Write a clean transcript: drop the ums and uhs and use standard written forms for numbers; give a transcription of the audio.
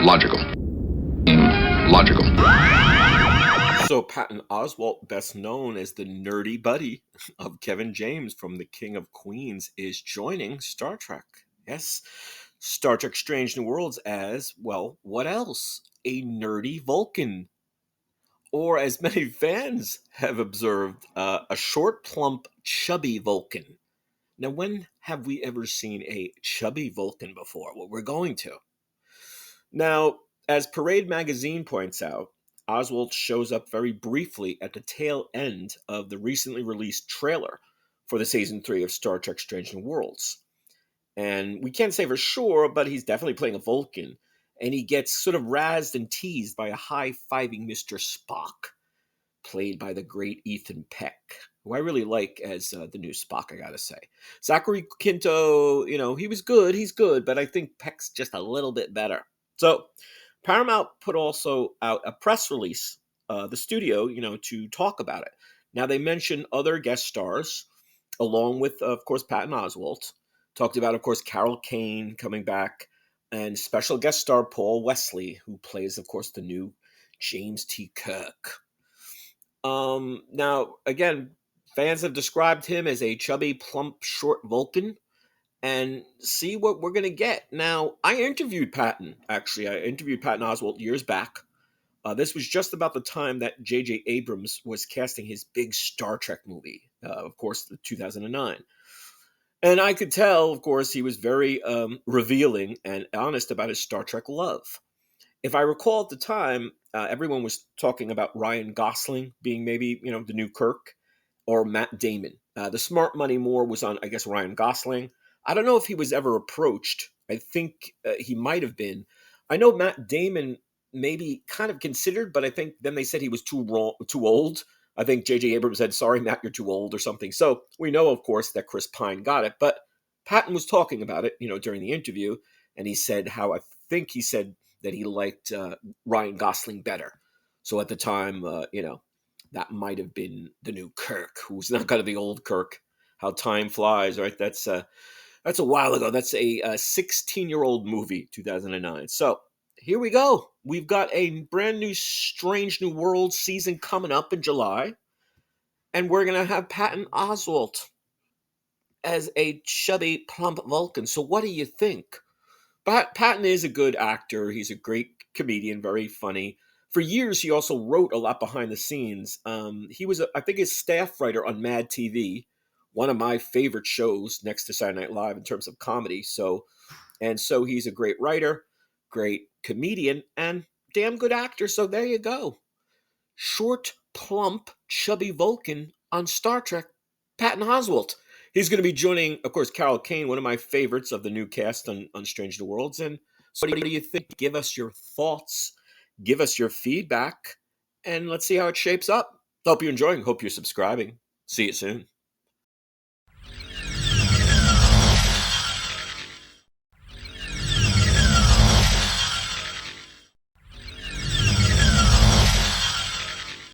Logical. Logical. So Patton Oswalt, best known as the nerdy buddy of Kevin James from The King of Queens, is joining Star Trek. Yes, Star Trek Strange New Worlds as, well, what else? A nerdy Vulcan. Or, as many fans have observed, a short, plump, chubby Vulcan. Now, when have we ever seen a chubby Vulcan before? Well, we're going to. Now, as Parade magazine points out, Oswald shows up very briefly at the tail end of the recently released trailer for the season 3 of Star Trek Strange New Worlds. And we can't say for sure, but he's definitely playing a Vulcan. And he gets sort of razzed and teased by a high-fiving Mr. Spock, played by the great Ethan Peck, who I really like as the new Spock, I gotta say. Zachary Quinto, he was good, he's good, but I think Peck's just a little bit better. So Paramount put also out a press release, the studio, to talk about it. Now they mentioned other guest stars, along with, of course, Patton Oswalt. Talked about, of course, Carol Kane coming back, and special guest star Paul Wesley, who plays, of course, the new James T. Kirk. Now, again, fans have described him as a chubby, plump, short Vulcan, and see what we're going to get. Now, I interviewed Patton, actually. I interviewed Patton Oswalt years back. This was just about the time that J.J. Abrams was casting his big Star Trek movie, of course, the 2009. And I could tell, of course, he was very revealing and honest about his Star Trek love. If I recall at the time, everyone was talking about Ryan Gosling being maybe, the new Kirk, or Matt Damon. The smart money more was on, I guess, Ryan Gosling. I don't know if he was ever approached. I think he might have been. I know Matt Damon maybe kind of considered, but I think then they said he was too old. I think J.J. Abrams said, "Sorry, Matt, you're too old," or something. So we know, of course, that Chris Pine got it. But Patton was talking about it, during the interview, and he said how I think he said that he liked Ryan Gosling better. So at the time, that might have been the new Kirk, who's not going to be old Kirk. How time flies, right? That's a while ago. That's a 16-year-old movie, 2009. So here we go. We've got a brand new Strange New World season coming up in July, and we're going to have Patton Oswalt as a chubby, plump Vulcan. So what do you think? Patton is a good actor. He's a great comedian, very funny. For years, he also wrote a lot behind the scenes. He was, I think, a staff writer on Mad TV, one of my favorite shows next to Saturday Night Live in terms of comedy. So he's a great writer, great comedian, and damn good actor. So there you go. Short, plump, chubby Vulcan on Star Trek, Patton Oswalt. He's going to be joining, of course, Carol Kane, one of my favorites of the new cast on Strange New Worlds. And so what do you think? Give us your thoughts. Give us your feedback. And let's see how it shapes up. Hope you're enjoying. Hope you're subscribing. See you soon.